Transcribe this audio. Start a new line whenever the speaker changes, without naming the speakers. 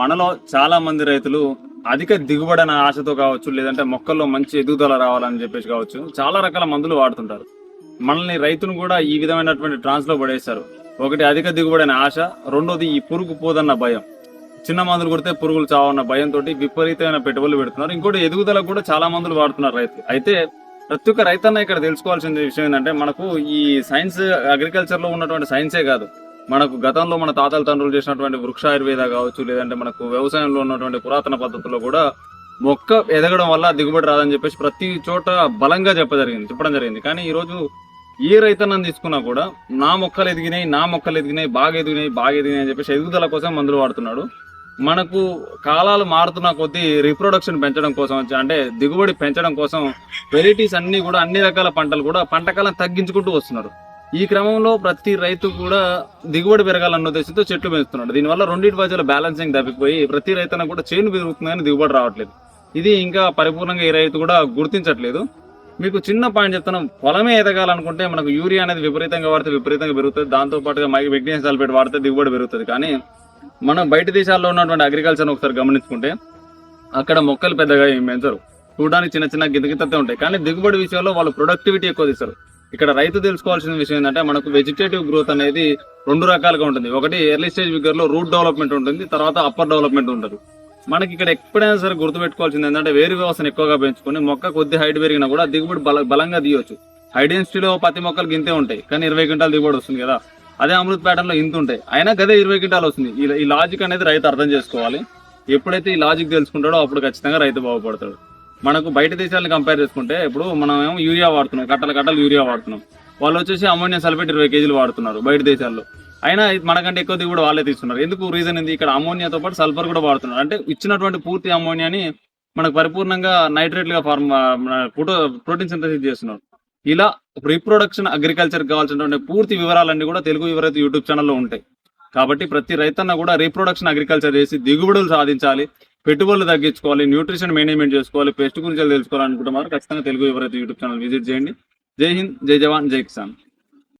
మనలో చాలా మంది రైతులు అధిక దిగుబడి అనే ఆశతో కావచ్చు, లేదంటే మొక్కల్లో మంచి ఎదుగుదల రావాలని చెప్పేసి కావచ్చు, చాలా రకాల మందులు వాడుతుంటారు. మనల్ని రైతును కూడా ఈ విధమైనటువంటి ట్రాన్స్ లో పడేస్తారు. ఒకటి అధిక దిగుబడి అనే ఆశ, రెండోది ఈ పురుగు పోదన్న భయం. చిన్న మందులు కొడితే పురుగులు చావన్న భయంతో విపరీతమైన పెట్టుబడులు పెడుతున్నారు. ఇంకోటి ఎదుగుదలకు కూడా చాలా మందులు వాడుతున్నారు రైతులు. అయితే ప్రతి ఒక్క రైతన్న ఇక్కడ తెలుసుకోవాల్సిన విషయం ఏంటంటే, మనకు ఈ సైన్స్ అగ్రికల్చర్ లో ఉన్నటువంటి సైన్సే కాదు, మనకు గతంలో మన తాతల తండ్రులు చేసినటువంటి వృక్ష ఆయుర్వేద కావచ్చు, లేదంటే మనకు వ్యవసాయంలో ఉన్నటువంటి పురాతన పద్ధతుల్లో కూడా మొక్క ఎదగడం వల్ల దిగుబడి రాదని చెప్పేసి ప్రతి చోట బలంగా చెప్పడం జరిగింది. కానీ ఈ రోజు ఏ రైతన్నని తీసుకున్నా కూడా నా మొక్కలు ఎదిగినాయి, బాగా ఎదిగినాయి అని చెప్పేసి ఎదుగుదల కోసం మందులు వాడుతున్నాడు. మనకు కాలాలు మారుతున్న కొద్దీ రీప్రొడక్షన్ పెంచడం కోసం, అంటే దిగుబడి పెంచడం కోసం వెరైటీస్ అన్ని కూడా, అన్ని రకాల పంటలు కూడా పంటకాలం తగ్గించుకుంటూ వస్తున్నారు. ఈ క్రమంలో ప్రతి రైతు కూడా దిగుబడి పెరగాలన్న ఉద్దేశంతో చెట్లు పెంచుతున్నాడు. దీనివల్ల రెండింటి మధ్యలో బ్యాలెన్సింగ్ తప్పిపోయి ప్రతి రైతున కూడా చేను పెరుగుతుంది కానీ దిగుబడి రావట్లేదు. ఇది ఇంకా పరిపూర్ణంగా ఏ రైతు కూడా గుర్తించట్లేదు. మీకు చిన్న పాయింట్ చెప్తాను, పొలమే ఎదగాలనుకుంటే మనకు యూరియా అనేది విపరీతంగా వాడితే విపరీతంగా పెరుగుతుంది. దాంతో పాటుగా మెగ్నీషియం సల్ఫేట్ వాడితే దిగుబడి పెరుగుతుంది. కానీ మనం బయట దేశాల్లో ఉన్నటువంటి అగ్రికల్చర్ ఒకసారి గమనించుకుంటే అక్కడ మొక్కలు పెద్దగా ఏం పెంచరు, చూడడానికి చిన్న చిన్న గింతగితే ఉంటాయి. కానీ దిగుబడి విషయంలో వాళ్ళు ప్రొడక్టివిటీ ఎక్కువ తీస్తారు. ఇక్కడ రైతు తెలుసుకోవాల్సిన విషయం ఏంటంటే, మనకు వెజిటేటివ్ గ్రోత్ అనేది రెండు రకాలుగా ఉంటుంది. ఒకటి ఎర్లీ స్టేజ్ విగ్గర్ లో రూట్ డెవలప్మెంట్ ఉంటుంది, తర్వాత అప్పర్ డెవలప్మెంట్ ఉంటుంది. మనకి ఇక్కడ ఎప్పుడైనా సరే గుర్తుపెట్టుకోవాల్సింది ఏంటంటే, వేరు వ్యవస్థను ఎక్కువగా పెంచుకొని మొక్క కొద్ది హైట్ పెరిగినా కూడా దిగుబడి బలంగా తీయవచ్చు. హై డెన్సిటీలో పత్తి మొక్కలు గింతే ఉంటాయి, కానీ 20 క్వింటాలు దిగుబడి వస్తుంది కదా. అదే అమృత్ ప్యాటర్న్ లో ఇంత ఉంటాయి, అయినా గదే 20 క్వింటాలు వస్తుంది. ఈ లాజిక్ అనేది రైతు అర్థం చేసుకోవాలి. ఎప్పుడైతే ఈ లాజిక్ తెలుసుకుంటాడో అప్పుడు ఖచ్చితంగా రైతు బాగుపడతాడు. మనకు బయట దేశాలను కంపేర్ చేసుకుంటే, ఇప్పుడు మనం ఏమో యూరియా వాడుతున్నాం, కట్టలు యూరియా వాడుతున్నాం. వాళ్ళు వచ్చేసి అమోనియం సల్ఫేట్ 20 కేజీలు వాడుతున్నారు బయట దేశాల్లో. అయినా మనకంటే ఎక్కువ దిగుబడి వాళ్ళే తీస్తున్నారు. ఎందుకు? రీజన్ ఏంది? ఇక్కడ అమోనియాతో పాటు సల్ఫర్ కూడా వాడుతున్నారు. అంటే ఇచ్చినటువంటి పూర్తి అమోనియాని మనకు పరిపూర్ణంగా నైట్రేట్లుగా ప్రోటీన్ సింథసిస్ చేస్తున్నారు. ఇలా రీప్రొడక్షన్ అగ్రికల్చర్ కావాల్సినటువంటి పూర్తి వివరాలన్నీ కూడా తెలుగు వివరైతే యూట్యూబ్ ఛానల్లో ఉంటాయి. కాబట్టి ప్రతి రైతన్న కూడా రీప్రొడక్షన్ అగ్రికల్చర్ చేసి దిగుబడులు సాధించాలి, పెట్టుబడులు తగ్గించుకోవాలి, న్యూట్రిషన్ మేనేజ్మెంట్ చేసుకోవాలి, పెస్ట్ గురించి తెలుసుకోవాలనుకుంటే మాత్రం ఖచ్చితంగా తెలుగు వివరైతే యూట్యూబ్ ఛానల్ విజిట్ చేయండి. జై హింద్, జై జవాన్, జై కిసాన్.